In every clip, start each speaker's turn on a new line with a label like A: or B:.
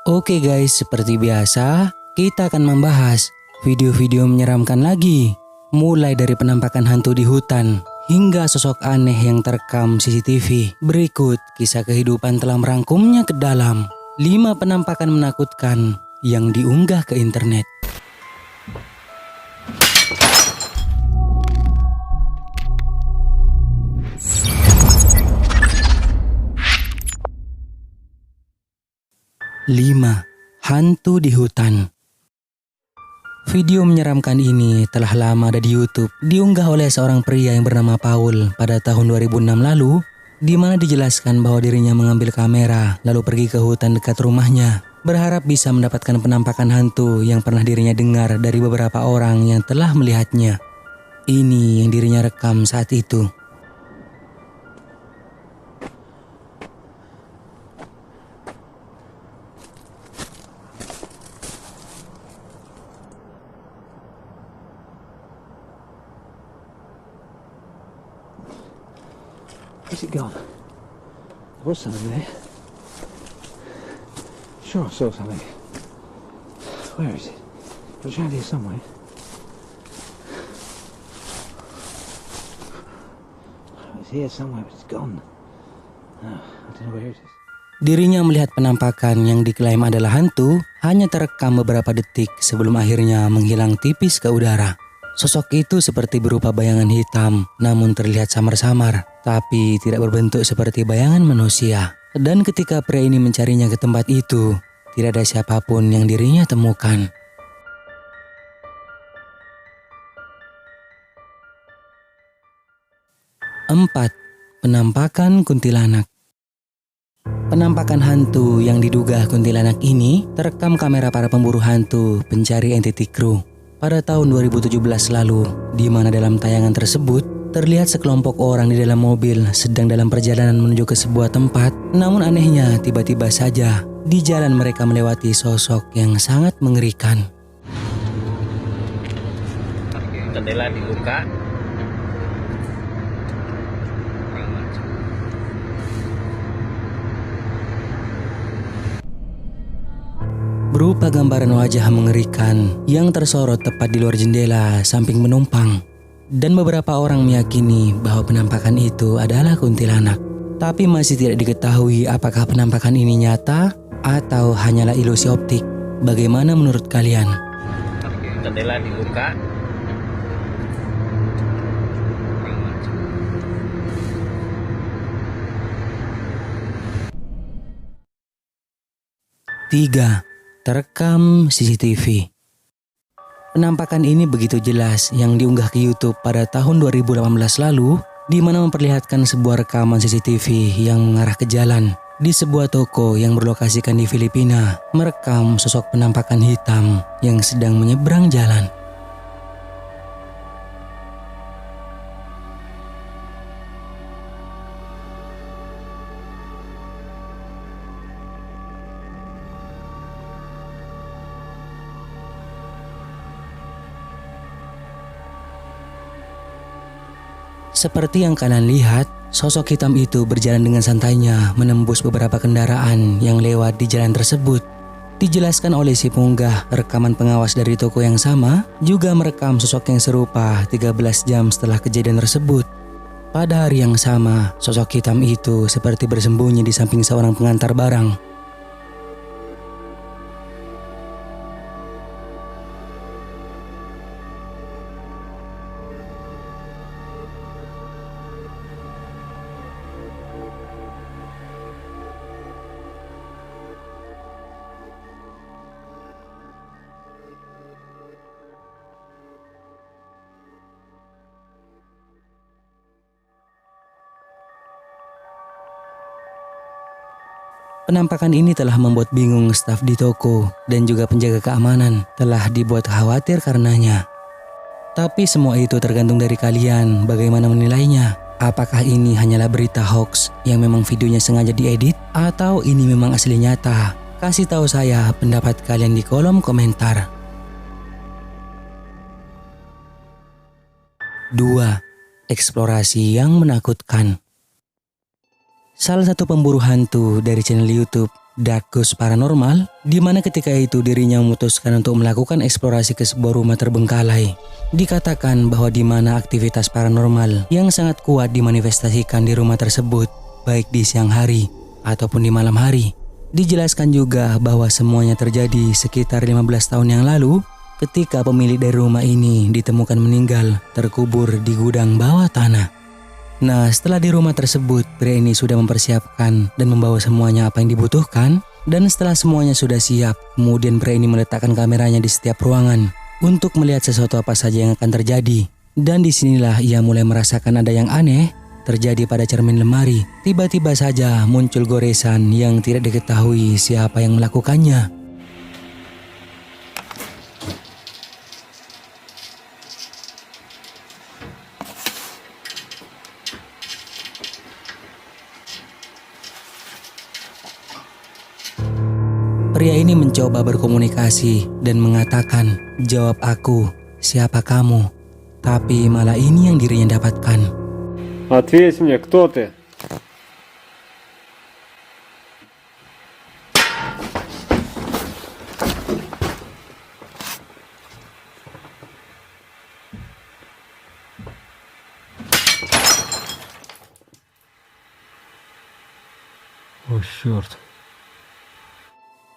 A: Oke guys, seperti biasa, kita akan membahas video-video menyeramkan lagi. Mulai dari penampakan hantu di hutan, hingga sosok aneh yang terekam CCTV. Berikut kisah kehidupan telah merangkumnya ke dalam 5 penampakan menakutkan yang diunggah ke internet. Lima, hantu di hutan. Video menyeramkan ini telah lama ada di YouTube, diunggah oleh seorang pria yang bernama Paul pada tahun 2006 lalu, di mana dijelaskan bahwa dirinya mengambil kamera lalu pergi ke hutan dekat rumahnya, berharap bisa mendapatkan penampakan hantu yang pernah dirinya dengar dari beberapa orang yang telah melihatnya. Ini yang dirinya rekam saat itu.
B: Where's it gone? There was something there. Sure, I saw something. Where is it? It was around here somewhere. It was here somewhere, but it's gone. Oh, I don't know where it is.
A: Dirinya melihat penampakan yang diklaim adalah hantu hanya terekam beberapa detik sebelum akhirnya menghilang tipis ke udara. Sosok itu seperti berupa bayangan hitam, namun terlihat samar-samar, tapi tidak berbentuk seperti bayangan manusia. Dan ketika pria ini mencarinya ke tempat itu, tidak ada siapapun yang dirinya temukan. 4. Penampakan kuntilanak. Penampakan hantu yang diduga kuntilanak ini terekam kamera para pemburu hantu pencari Entity Crew pada tahun 2017 lalu, di mana dalam tayangan tersebut terlihat sekelompok orang di dalam mobil sedang dalam perjalanan menuju ke sebuah tempat. Namun anehnya, tiba-tiba saja di jalan mereka melewati sosok yang sangat mengerikan.
C: Jendela dibuka.
A: Berupa gambaran wajah mengerikan yang tersorot tepat di luar jendela samping penumpang. Dan beberapa orang meyakini bahwa penampakan itu adalah kuntilanak. Tapi masih tidak diketahui apakah penampakan ini nyata atau hanyalah ilusi optik. Bagaimana menurut kalian?
C: Jendela dibuka.
A: Tiga, terekam CCTV. Penampakan ini begitu jelas yang diunggah ke YouTube pada tahun 2018 lalu, di mana memperlihatkan sebuah rekaman CCTV yang mengarah ke jalan di sebuah toko yang berlokasikan di Filipina, merekam sosok penampakan hitam yang sedang menyeberang jalan. Seperti yang kalian lihat, sosok hitam itu berjalan dengan santainya menembus beberapa kendaraan yang lewat di jalan tersebut. Dijelaskan oleh si pengunggah, rekaman pengawas dari toko yang sama juga merekam sosok yang serupa 13 jam setelah kejadian tersebut. Pada hari yang sama, sosok hitam itu seperti bersembunyi di samping seorang pengantar barang. Penampakan ini telah membuat bingung staf di toko dan juga penjaga keamanan telah dibuat khawatir karenanya. Tapi semua itu tergantung dari kalian bagaimana menilainya. Apakah ini hanyalah berita hoax yang memang videonya sengaja diedit atau ini memang asli nyata? Kasih tahu saya pendapat kalian di kolom komentar. 2. Eksplorasi yang menakutkan. Salah satu pemburu hantu dari channel YouTube Dark Ghost Paranormal, di mana ketika itu dirinya memutuskan untuk melakukan eksplorasi ke sebuah rumah terbengkalai. Dikatakan bahwa di mana aktivitas paranormal yang sangat kuat dimanifestasikan di rumah tersebut, baik di siang hari ataupun di malam hari. Dijelaskan juga bahwa semuanya terjadi sekitar 15 tahun yang lalu ketika pemilik dari rumah ini ditemukan meninggal terkubur di gudang bawah tanah. Nah, setelah di rumah tersebut, pria ini sudah mempersiapkan dan membawa semuanya apa yang dibutuhkan. Dan setelah semuanya sudah siap, kemudian pria ini meletakkan kameranya di setiap ruangan untuk melihat sesuatu apa saja yang akan terjadi. Dan disinilah ia mulai merasakan ada yang aneh terjadi pada cermin lemari. Tiba-tiba saja muncul goresan yang tidak diketahui siapa yang melakukannya. Pria ini mencoba berkomunikasi dan mengatakan, "Jawab aku, siapa kamu?" Tapi malah ini yang dirinya dapatkan.
D: Ответь мне, кто ты? О, черт.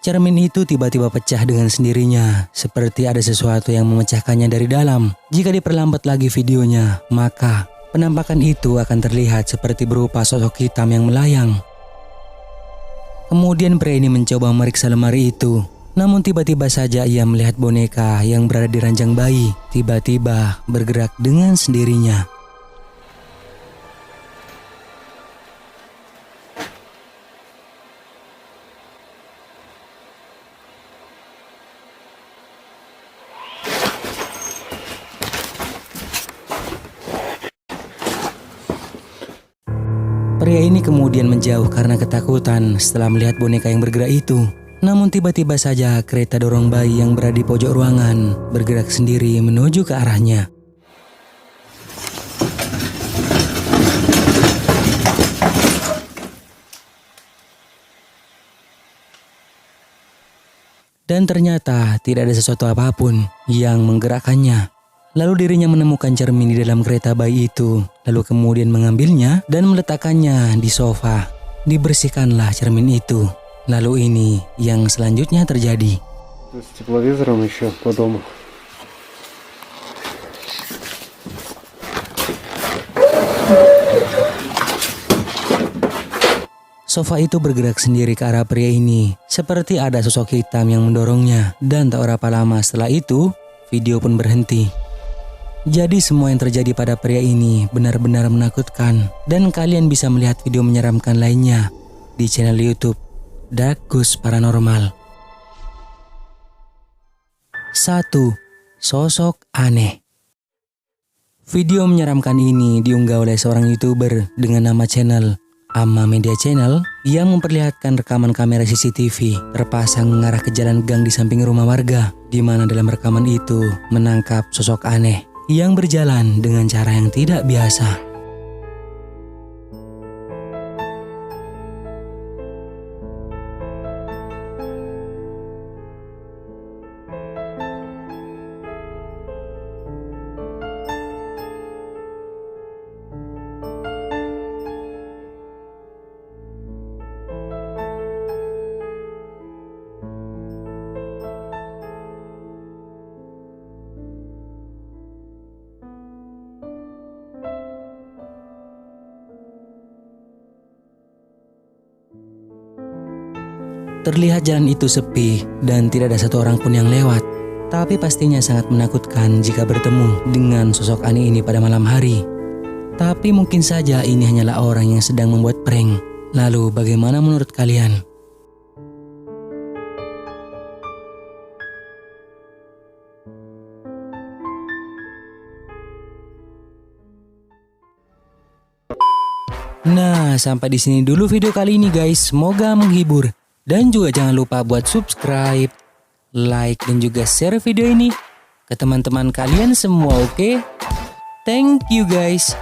A: Cermin itu tiba-tiba pecah dengan sendirinya, seperti ada sesuatu yang memecahkannya dari dalam. Jika diperlambat lagi videonya, maka penampakan itu akan terlihat seperti berupa sosok hitam yang melayang. Kemudian pria ini mencoba memeriksa lemari itu. Namun tiba-tiba saja ia melihat boneka yang berada di ranjang bayi, tiba-tiba bergerak dengan sendirinya. Pria ini kemudian menjauh karena ketakutan setelah melihat boneka yang bergerak itu. Namun tiba-tiba saja kereta dorong bayi yang berada di pojok ruangan bergerak sendiri menuju ke arahnya. Dan ternyata tidak ada sesuatu apapun yang menggerakkannya. Lalu dirinya menemukan cermin di dalam kereta bayi itu, lalu kemudian mengambilnya dan meletakkannya di sofa. Dibersihkanlah cermin itu. Lalu ini yang selanjutnya terjadi.
D: С тепловизором еще по дому.
A: Sofa itu bergerak sendiri ke arah pria ini, seperti ada sosok hitam yang mendorongnya. Dan tak berapa lama setelah itu, video pun berhenti. Jadi semua yang terjadi pada pria ini benar-benar menakutkan. Dan kalian bisa melihat video menyeramkan lainnya di channel YouTube Dark Ghost Paranormal. 1. Sosok aneh. Video menyeramkan ini diunggah oleh seorang YouTuber dengan nama channel Amma Media Channel yang memperlihatkan rekaman kamera CCTV terpasang mengarah ke jalan gang di samping rumah warga, di mana dalam rekaman itu menangkap sosok aneh yang berjalan dengan cara yang tidak biasa. Terlihat jalan itu sepi dan tidak ada satu orang pun yang lewat. Tapi pastinya sangat menakutkan jika bertemu dengan sosok aneh ini pada malam hari. Tapi mungkin saja ini hanyalah orang yang sedang membuat prank. Lalu bagaimana menurut kalian? Nah, sampai di sini dulu video kali ini guys. Semoga menghibur. Dan juga jangan lupa buat subscribe, like, dan juga share video ini ke teman-teman kalian semua, oke? Thank you guys.